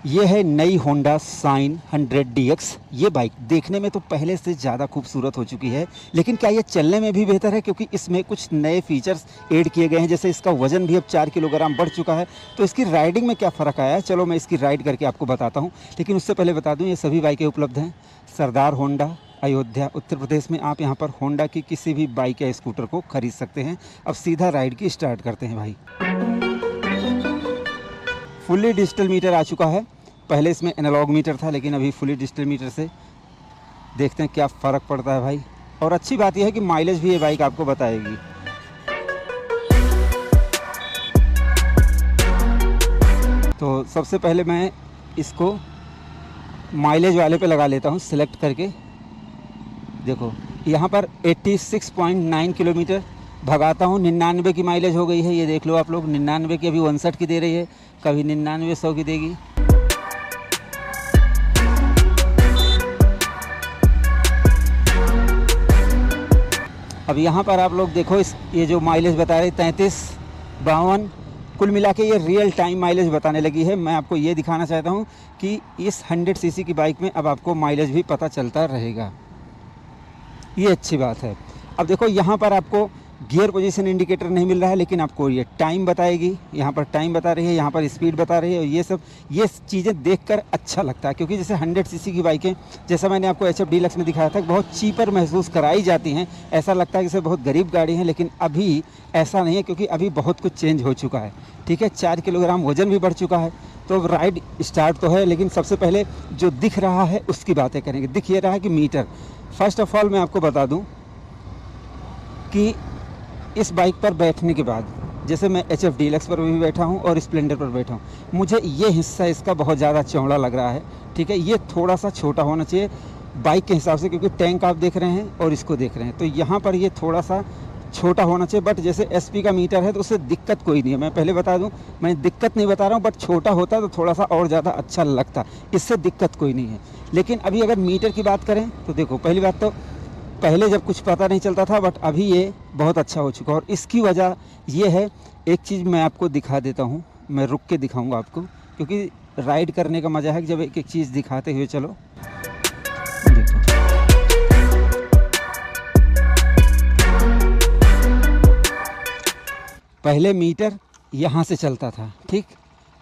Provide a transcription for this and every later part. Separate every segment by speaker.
Speaker 1: ये है नई होंडा साइन 100 DX। ये बाइक देखने में तो पहले से ज़्यादा खूबसूरत हो चुकी है, लेकिन क्या ये चलने में भी बेहतर है, क्योंकि इसमें कुछ नए फीचर्स ऐड किए गए हैं। जैसे इसका वज़न भी अब 4 किलोग्राम बढ़ चुका है। तो इसकी राइडिंग में क्या फ़र्क आया है, चलो मैं इसकी राइड करके आपको बताता हूँ। लेकिन उससे पहले बता दूँ, ये सभी बाइकें उपलब्ध हैं सरदार होंडा, अयोध्या, उत्तर प्रदेश में। आप यहाँ पर होंडा की किसी भी बाइक या स्कूटर को खरीद सकते हैं। अब सीधा राइड की स्टार्ट करते हैं भाई। फुली डिजिटल मीटर आ चुका है। पहले इसमें एनालॉग मीटर था, लेकिन अभी फुली डिजिटल मीटर से देखते हैं क्या फ़र्क पड़ता है भाई। और अच्छी बात यह है कि माइलेज भी ये बाइक आपको बताएगी। तो सबसे पहले मैं इसको माइलेज वाले पे लगा लेता हूँ सिलेक्ट करके। देखो यहाँ पर 86.9 किलोमीटर भगाता हूँ। 99 की माइलेज हो गई है, ये देख लो आप लोग। 99 की, अभी 59 की दे रही है, कभी 99 100 की देगी। अब यहाँ पर आप लोग देखो, ये जो माइलेज बता रहे 33 52, कुल मिला के ये रियल टाइम माइलेज बताने लगी है। मैं आपको ये दिखाना चाहता हूँ कि इस 100 सीसी की बाइक में अब आपको माइलेज भी पता चलता रहेगा, ये अच्छी बात है। अब देखो यहाँ पर आपको गियर पोजीशन इंडिकेटर नहीं मिल रहा है, लेकिन आपको ये टाइम बताएगी। यहाँ पर टाइम बता रही है, यहाँ पर स्पीड बता रही है। और ये चीज़ें देखकर अच्छा लगता है, क्योंकि जैसे 100 सीसी की बाइकें, जैसा मैंने आपको HF डीलक्स में दिखाया था, बहुत चीपर महसूस कराई जाती हैं। ऐसा लगता है कि जैसे बहुत गरीब गाड़ी है, लेकिन अभी ऐसा नहीं है, क्योंकि अभी बहुत कुछ चेंज हो चुका है। ठीक है, 4 किलोग्राम वज़न भी बढ़ चुका है। तो राइड स्टार्ट तो है, लेकिन सबसे पहले जो दिख रहा है उसकी बातें करेंगे। दिख ये रहा है कि मीटर। फर्स्ट ऑफ ऑल मैं आपको बता दूँ कि इस बाइक पर बैठने के बाद, जैसे मैं HF डीलक्स पर भी बैठा हूँ और स्प्लेंडर पर बैठा हूँ, मुझे ये हिस्सा इसका बहुत ज़्यादा चौड़ा लग रहा है। ठीक है, ये थोड़ा सा छोटा होना चाहिए बाइक के हिसाब से, क्योंकि टैंक आप देख रहे हैं और इसको देख रहे हैं, तो यहाँ पर ये थोड़ा सा छोटा होना चाहिए। बट जैसे SP का मीटर है तो उससे दिक्कत कोई नहीं है। मैं पहले बता दूँ, मैं दिक्कत नहीं बता रहा हूँ, बट छोटा होता तो थोड़ा सा और ज़्यादा अच्छा लगता, इससे दिक्कत कोई नहीं है। लेकिन अभी अगर मीटर की बात करें तो देखो, पहली बात तो पहले जब कुछ पता नहीं चलता था, बट अभी ये बहुत अच्छा हो चुका है। और इसकी वजह ये है, एक चीज़ मैं आपको दिखा देता हूँ, मैं रुक के दिखाऊंगा आपको, क्योंकि राइड करने का मज़ा है कि जब एक एक चीज़ दिखाते हुए चलो। देखो पहले मीटर यहाँ से चलता था, ठीक,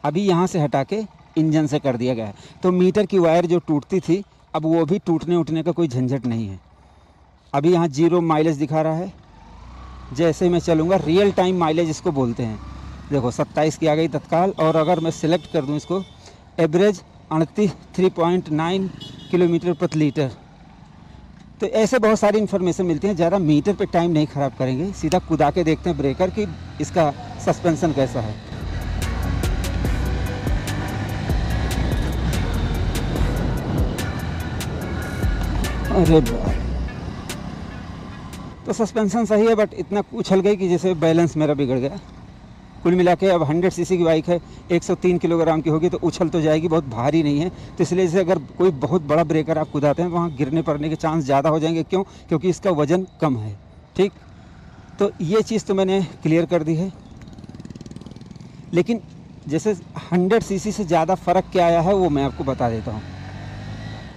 Speaker 1: अभी यहाँ से हटा के इंजन से कर दिया गया है। तो मीटर की वायर जो टूटती थी, अब वो भी टूटने उठने का कोई झंझट नहीं है। अभी यहाँ 0 माइलेज दिखा रहा है। जैसे मैं चलूँगा, रियल टाइम माइलेज इसको बोलते हैं। देखो 27 की आ गई तत्काल। और अगर मैं सिलेक्ट कर दूँ इसको, एवरेज 3.9 किलोमीटर प्रति लीटर। तो ऐसे बहुत सारी इन्फॉर्मेशन मिलती है। ज़्यादा मीटर पे टाइम नहीं ख़राब करेंगे, सीधा कुदा के देखते हैं ब्रेकर कि इसका सस्पेंसन कैसा है। अरे तो सस्पेंसन सही है, बट इतना उछल गई कि जैसे बैलेंस मेरा बिगड़ गया। कुल मिला के अब 100 सीसी की बाइक है, 103 किलोग्राम की होगी, तो उछल तो जाएगी, बहुत भारी नहीं है। तो इसलिए जैसे अगर कोई बहुत बड़ा ब्रेकर आप कुदाते हैं तो वहाँ गिरने पड़ने के चांस ज़्यादा हो जाएंगे। क्यों? क्योंकि इसका वज़न कम है। ठीक, तो ये चीज़ तो मैंने क्लियर कर दी है। लेकिन जैसे 100 सीसी से ज़्यादा फ़र्क क्या आया है वो मैं आपको बता देता हूँ।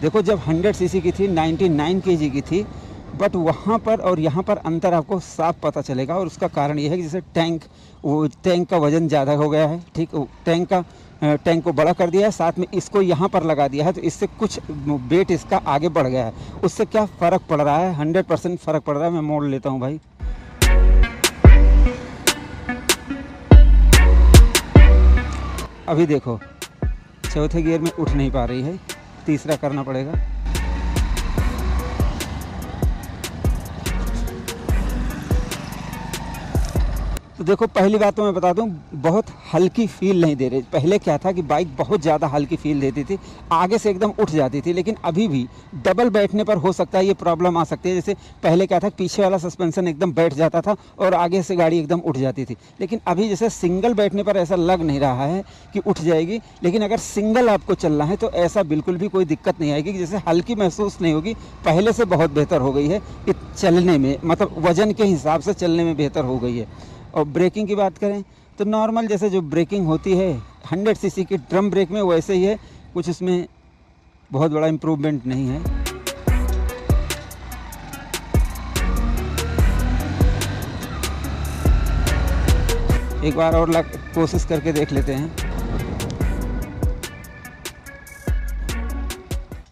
Speaker 1: देखो, जब 100 सीसी की थी, 99 kg की थी, बट वहाँ पर और यहाँ पर अंतर आपको साफ पता चलेगा। और उसका कारण ये है कि जैसे टैंक का वज़न ज़्यादा हो गया है। ठीक, टैंक को बड़ा कर दिया है, साथ में इसको यहाँ पर लगा दिया है, तो इससे कुछ वेट इसका आगे बढ़ गया है। उससे क्या फ़र्क पड़ रहा है? 100% फ़र्क पड़ रहा है। मैं मोड़ लेता हूँ भाई। अभी देखो, चौथे गियर में उठ नहीं पा रही है, तीसरा करना पड़ेगा। तो देखो, पहली बात तो मैं बता दूं, बहुत हल्की फील नहीं दे रही। पहले क्या था कि बाइक बहुत ज़्यादा हल्की फील देती थी, आगे से एकदम उठ जाती थी। लेकिन अभी भी डबल बैठने पर हो सकता है ये प्रॉब्लम आ सकती है। जैसे पहले क्या था, पीछे वाला सस्पेंशन एकदम बैठ जाता था और आगे से गाड़ी एकदम उठ जाती थी। लेकिन अभी जैसे सिंगल बैठने पर ऐसा लग नहीं रहा है कि उठ जाएगी। लेकिन अगर सिंगल आपको चलना है तो ऐसा बिल्कुल भी कोई दिक्कत नहीं आएगी, जैसे हल्की महसूस नहीं होगी। पहले से बहुत बेहतर हो गई है कि चलने में, मतलब वज़न के हिसाब से चलने में बेहतर हो गई है। और ब्रेकिंग की बात करें तो नॉर्मल जैसे जो ब्रेकिंग होती है 100 सीसी की ड्रम ब्रेक में वैसे ही है, कुछ इसमें बहुत बड़ा इम्प्रूवमेंट नहीं है। एक बार और कोशिश करके देख लेते हैं।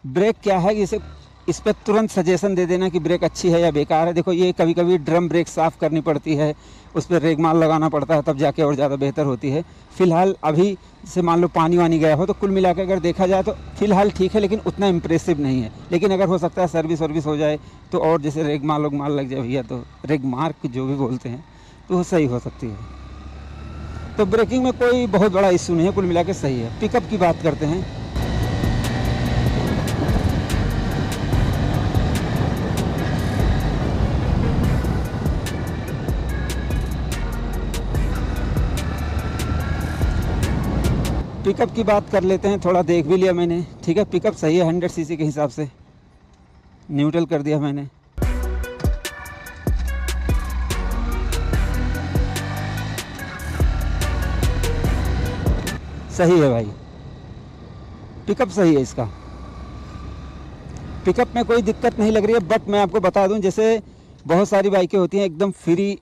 Speaker 1: ब्रेक क्या है, इसे इस पर तुरंत सजेशन दे देना कि ब्रेक अच्छी है या बेकार है। देखो ये कभी कभी ड्रम ब्रेक साफ़ करनी पड़ती है, उस पर रेगमाल लगाना पड़ता है, तब जाके और ज़्यादा बेहतर होती है। फ़िलहाल अभी जैसे मान लो पानी वानी गया हो तो कुल मिला के अगर देखा जाए तो फ़िलहाल ठीक है, लेकिन उतना इम्प्रेसिव नहीं है। लेकिन अगर हो सकता है सर्विस वर्विस हो जाए तो और जैसे रेगमाल वगमाल लग जाए भैया, तो रेगमार्क जो भी बोलते हैं, तो वो सही हो सकती है। तो ब्रेकिंग में कोई बहुत बड़ा इशू नहीं है, कुल मिला के सही है। पिकअप की बात करते हैं। पिकअप की बात कर लेते हैं, थोड़ा देख भी लिया मैंने, ठीक है। पिकअप सही है 100 सीसी के हिसाब से, न्यूट्रल कर दिया मैंने। सही है भाई, पिकअप सही है इसका, पिकअप में कोई दिक्कत नहीं लग रही है। बट मैं आपको बता दूं, जैसे बहुत सारी बाइकें होती हैं एकदम फ्री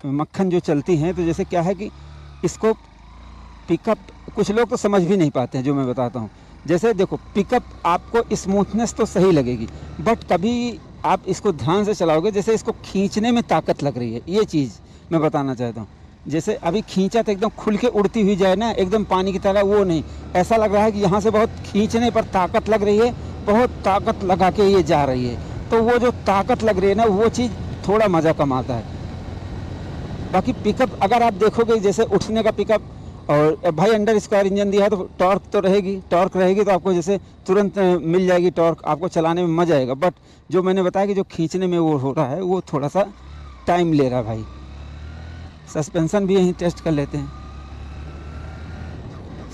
Speaker 1: मक्खन जो चलती हैं, तो जैसे क्या है कि इसको पिकअप कुछ लोग तो समझ भी नहीं पाते हैं जो मैं बताता हूँ। जैसे देखो, पिकअप आपको स्मूथनेस तो सही लगेगी, बट कभी आप इसको ध्यान से चलाओगे, जैसे इसको खींचने में ताकत लग रही है, ये चीज़ मैं बताना चाहता हूँ। जैसे अभी खींचा तो एकदम खुल के उड़ती हुई जाए ना, एकदम पानी की तरह, वो नहीं। ऐसा लग रहा है कि यहाँ से बहुत खींचने पर ताकत लग रही है, बहुत ताकत लगा के ये जा रही है। तो वो जो ताकत लग रही है ना, वो चीज़ थोड़ा मज़ा कम आता है। बाकी पिकअप अगर आप देखोगे, जैसे उठने का पिकअप, और भाई अंडर स्क्वायर इंजन दिया है तो टॉर्क तो रहेगी, टॉर्क रहेगी तो आपको जैसे तुरंत मिल जाएगी टॉर्क, आपको चलाने में मज़ा आएगा। बट जो मैंने बताया कि जो खींचने में वो हो रहा है, वो थोड़ा सा टाइम ले रहा है भाई। सस्पेंसन भी यहीं टेस्ट कर लेते हैं।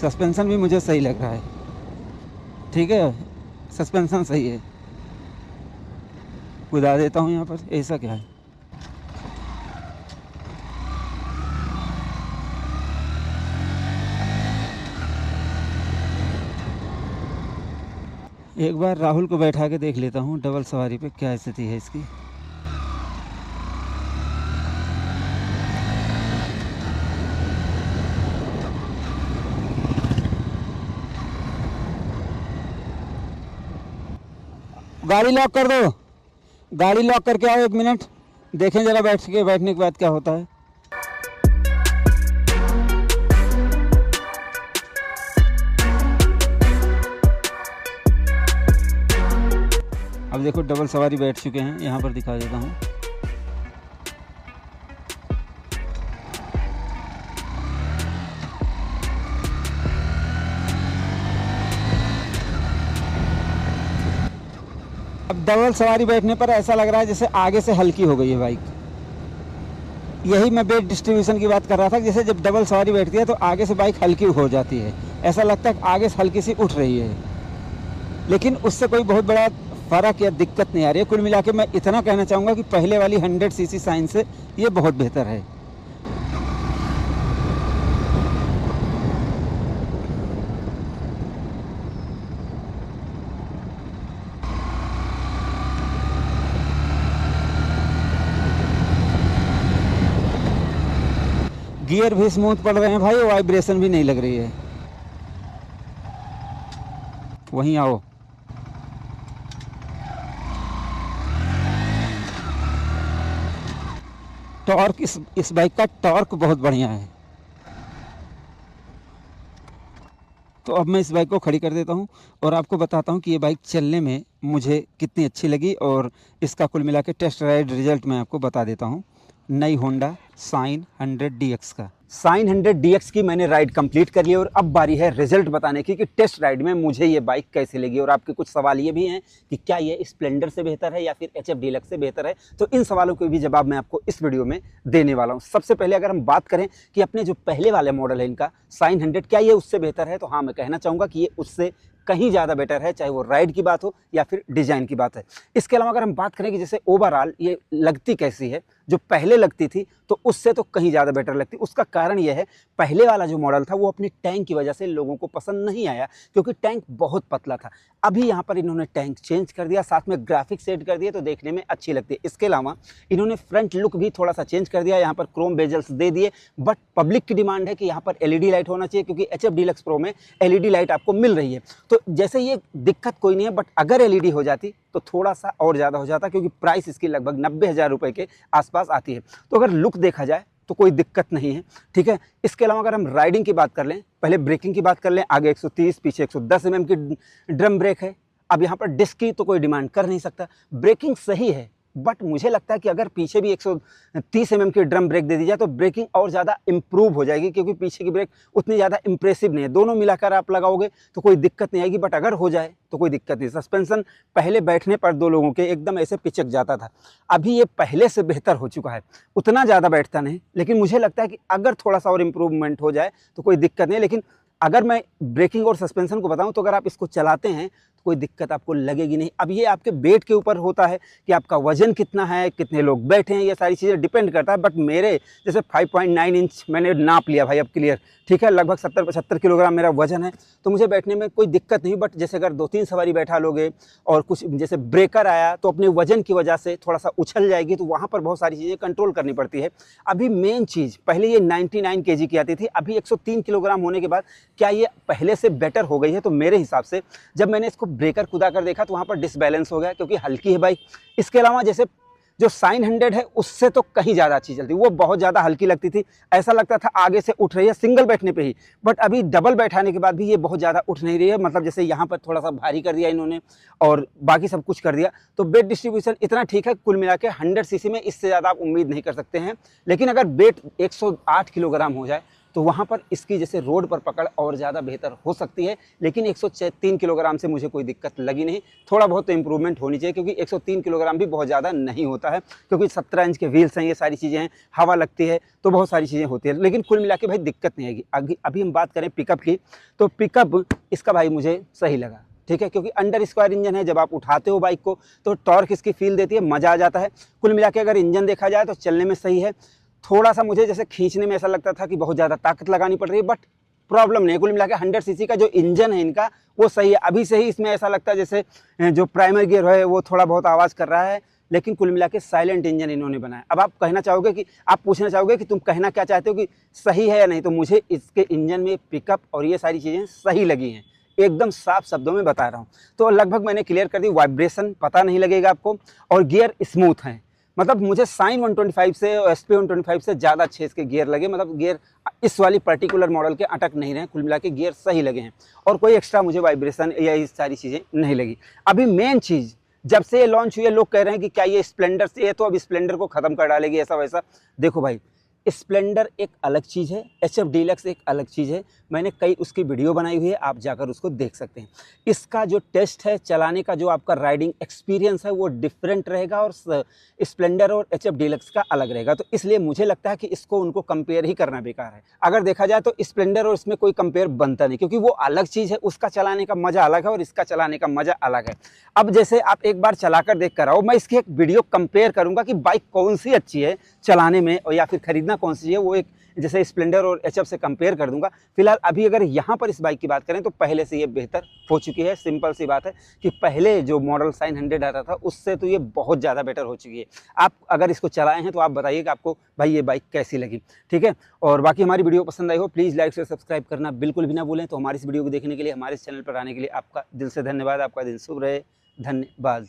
Speaker 1: सस्पेंसन भी मुझे सही लग रहा है, ठीक है, सस्पेंसन सही है। कुदा देता हूँ यहाँ पर, ऐसा क्या है। एक बार राहुल को बैठा के देख लेता हूँ डबल सवारी पे, क्या स्थिति है इसकी। गाड़ी लॉक कर दो, गाड़ी लॉक करके आओ, 1 मिनट देखें जरा बैठने के बाद क्या होता है। अब देखो डबल सवारी बैठ चुके हैं, यहाँ पर दिखा देता हूँ। अब डबल सवारी बैठने पर ऐसा लग रहा है जैसे आगे से हल्की हो गई है बाइक। यही मैं वेट डिस्ट्रीब्यूशन की बात कर रहा था, जैसे जब डबल सवारी बैठती है तो आगे से बाइक हल्की हो जाती है, ऐसा लगता है आगे से हल्की सी उठ रही है, लेकिन उससे कोई बहुत बड़ा फ़र्क या दिक्कत नहीं आ रही है। कुल मिला के मैं इतना कहना चाहूँगा कि पहले वाली 100 सीसी साइन से ये बहुत बेहतर है। गियर भी स्मूथ पड़ रहे हैं भाई, वाइब्रेशन भी नहीं लग रही है। वहीं आओ, टॉर्क इस बाइक का टॉर्क बहुत बढ़िया है। तो अब मैं इस बाइक को खड़ी कर देता हूं और आपको बताता हूं कि ये बाइक चलने में मुझे कितनी अच्छी लगी, और इसका कुल मिला के टेस्ट राइड रिजल्ट मैं आपको बता देता हूं। नई होंडा साइन 100 DX का, साइन 100 DX की मैंने राइड कंप्लीट कर ली, और अब बारी है रिजल्ट बताने की कि टेस्ट राइड में मुझे ये बाइक कैसी लगी। और आपके कुछ सवाल ये भी हैं कि क्या ये स्प्लेंडर से बेहतर है या फिर HF डीलक्स से बेहतर है, तो इन सवालों के भी जवाब मैं आपको इस वीडियो में देने वाला हूँ। सबसे पहले अगर हम बात करें कि अपने जो पहले वाले मॉडल है इनका साइन 100, क्या ये उससे बेहतर है, तो हाँ, मैं कहना चाहूँगा कि ये उससे कहीं ज़्यादा बेटर है, चाहे वो राइड की बात हो या फिर डिज़ाइन की बात है। इसके अलावा अगर हम बात करें कि जैसे ओवरऑल ये लगती कैसी है, जो पहले लगती थी तो उससे तो कहीं ज़्यादा बेटर लगती है। उसका कारण यह है, पहले वाला जो मॉडल था वो अपने टैंक की वजह से लोगों को पसंद नहीं आया, क्योंकि टैंक बहुत पतला था। अभी यहाँ पर इन्होंने टैंक चेंज कर दिया, साथ में ग्राफिक्स ऐड कर दिए, तो देखने में अच्छी लगती है। इसके अलावा इन्होंने फ्रंट लुक भी थोड़ा सा चेंज कर दिया, यहाँ पर क्रोम बेजल्स दे दिए, बट पब्लिक की डिमांड है कि यहाँ पर एलईडी लाइट होना चाहिए, क्योंकि एचएफ डीलक्स प्रो में एलईडी लाइट आपको मिल रही है। तो जैसे ये दिक्कत कोई नहीं है, बट अगर एलईडी हो जाती तो थोड़ा सा और ज़्यादा हो जाता, क्योंकि प्राइस इसकी लगभग 90,000 रुपये के आसपास आती है। तो अगर लुक देखा जाए तो कोई दिक्कत नहीं है, ठीक है। इसके अलावा अगर हम राइडिंग की बात कर लें, पहले ब्रेकिंग की बात कर लें, आगे 130 पीछे 110 mm की ड्रम ब्रेक है। अब यहाँ पर डिस्क की तो कोई डिमांड कर नहीं सकता, ब्रेकिंग सही है, बट मुझे लगता है कि अगर पीछे भी 130 mm की ड्रम ब्रेक दे दी जाए तो ब्रेकिंग और ज़्यादा इंप्रूव हो जाएगी, क्योंकि पीछे की ब्रेक उतनी ज़्यादा इंप्रेसिव नहीं है। दोनों मिलाकर आप लगाओगे तो कोई दिक्कत नहीं आएगी, बट अगर हो जाए तो कोई दिक्कत नहीं। सस्पेंशन पहले बैठने पर दो लोगों के एकदम ऐसे पिचक जाता था, अभी ये पहले से बेहतर हो चुका है। उतना ज़्यादा बैठता नहीं, लेकिन मुझे लगता है कि अगर थोड़ा सा और इम्प्रूवमेंट हो जाए तो कोई दिक्कत नहीं। लेकिन अगर मैं ब्रेकिंग और सस्पेंशन को बताऊं तो अगर आप इसको चलाते हैं तो कोई दिक्कत आपको लगेगी नहीं। अब ये आपके वेट के ऊपर होता है कि आपका वजन कितना है, कितने लोग बैठे हैं, ये सारी चीज़ें डिपेंड करता है। बट मेरे जैसे 5.9 इंच मैंने नाप लिया भाई, अब क्लियर, ठीक है, लगभग 70-75 किलोग्राम मेरा वजन है, तो मुझे बैठने में कोई दिक्कत नहीं। बट जैसे अगर 2-3 सवारी बैठा लोगे और कुछ जैसे ब्रेकर आया तो अपने वजन की वजह से थोड़ा सा उछल जाएगी, तो वहाँ पर बहुत सारी चीज़ें कंट्रोल करनी पड़ती है। अभी मेन चीज़, पहले ये 99 kg की आती थी, अभी 103 किलोग्राम होने के बाद क्या ये पहले से बेटर हो गई है? तो मेरे हिसाब से जब मैंने इसको ब्रेकर कुदा कर देखा तो वहाँ पर डिसबैलेंस हो गया, क्योंकि हल्की है बाइक। इसके अलावा जैसे जो साइन 100 है उससे तो कहीं ज़्यादा अच्छी चलती, वो बहुत ज़्यादा हल्की लगती थी, ऐसा लगता था आगे से उठ रही है सिंगल बैठने पे ही। बट अभी डबल बैठाने के बाद भी ये बहुत ज़्यादा उठ नहीं रही है, मतलब जैसे यहाँ पर थोड़ा सा भारी कर दिया इन्होंने और बाकी सब कुछ कर दिया, तो वेट डिस्ट्रीब्यूशन इतना ठीक है। कुल मिला के 100 सीसी में इससे ज़्यादा आप उम्मीद नहीं कर सकते हैं। लेकिन अगर वेट 108 किलोग्राम हो जाए तो वहाँ पर इसकी जैसे रोड पर पकड़ और ज़्यादा बेहतर हो सकती है। लेकिन 103 किलोग्राम से मुझे कोई दिक्कत लगी नहीं, थोड़ा बहुत तो इम्प्रूवमेंट होनी चाहिए, क्योंकि 103 किलोग्राम भी बहुत ज़्यादा नहीं होता है, क्योंकि 17 इंच के व्हील्स हैं, ये सारी चीज़ें हैं, हवा लगती है, तो बहुत सारी चीज़ें होती है। लेकिन कुल मिला के भाई दिक्कत नहीं आएगी। अभी हम बात करें पिकअप की, तो पिकअप इसका भाई मुझे सही लगा, ठीक है, क्योंकि अंडर स्क्वायर इंजन है। जब आप उठाते हो बाइक को तो टॉर्क इसकी फील देती है, मज़ा आ जाता है। कुल मिला के अगर इंजन देखा जाए तो चलने में सही है। थोड़ा सा मुझे जैसे खींचने में ऐसा लगता था कि बहुत ज़्यादा ताकत लगानी पड़ रही है, बट प्रॉब्लम नहीं है। कुल मिला के 100 सीसी का जो इंजन है इनका वो सही है। अभी से ही इसमें ऐसा लगता है जैसे जो प्राइमरी गियर है वो थोड़ा बहुत आवाज़ कर रहा है, लेकिन कुल मिला के साइलेंट इंजन इन्होंने बनाया। अब आप कहना चाहोगे कि आप पूछना चाहोगे कि तुम कहना क्या चाहते हो कि सही है या नहीं, तो मुझे इसके इंजन में पिकअप और ये सारी चीज़ें सही लगी हैं, एकदम साफ शब्दों में बता रहा हूँ। तो लगभग मैंने क्लियर कर दी, वाइब्रेशन पता नहीं लगेगा आपको, और गियर स्मूथ हैं। मतलब मुझे साइन 125 से और एसपी 125 से ज़्यादा अच्छे इसके गियर लगे। मतलब गियर इस वाली पर्टिकुलर मॉडल के अटक नहीं रहे, कुल मिला के गियर सही लगे हैं, और कोई एक्स्ट्रा मुझे वाइब्रेशन या ये सारी चीज़ें नहीं लगी। अभी मेन चीज़, जब से ये लॉन्च हुई है लोग कह रहे हैं कि क्या ये स्प्लेंडर से है, तो अब स्प्लेंडर को ख़त्म कर डालेगी ऐसा वैसा। देखो भाई, स्प्लेंडर एक अलग चीज़ है, एचएफ डीलक्स एक अलग चीज़ है। मैंने कई उसकी वीडियो बनाई हुई है, आप जाकर उसको देख सकते हैं। इसका जो टेस्ट है, चलाने का जो आपका राइडिंग एक्सपीरियंस है वो डिफरेंट रहेगा, और स्प्लेंडर और एचएफ डीलक्स का अलग रहेगा। तो इसलिए मुझे लगता है कि इसको उनको कंपेयर ही करना बेकार है। अगर देखा जाए तो स्प्लेंडर और इसमें कोई कंपेयर बनता नहीं, क्योंकि वो अलग चीज़ है, उसका चलाने का मज़ा अलग है और इसका चलाने का मज़ा अलग है। अब जैसे आप एक बार चला कर देख कर आओ, मैं इसकी एक वीडियो कंपेयर करूँगा कि बाइक कौन सी अच्छी है चलाने में, और या फिर खरीदना कौन सी है, वो एक जैसे स्प्लेंडर और एचएफ से कंपेयर कर दूंगा। फिलहाल अभी अगर यहाँ पर इस बाइक की बात करें तो पहले से ये बेहतर हो चुकी है। सिंपल सी बात है कि पहले जो मॉडल साइन 100 आ रहा था उससे तो ये बहुत ज़्यादा बेटर हो चुकी है। आप अगर इसको चलाए हैं तो आप बताइए कि आपको भाई ये बाइक कैसी लगी, ठीक है। और बाकी हमारी वीडियो पसंद आई हो, प्लीज़ लाइक से सब्सक्राइब करना बिल्कुल भी ना भूलें। तो हमारी इस वीडियो को देखने के लिए, हमारे इस चैनल पर आने के लिए आपका दिल से धन्यवाद। आपका दिन शुभ रहे, धन्यवाद।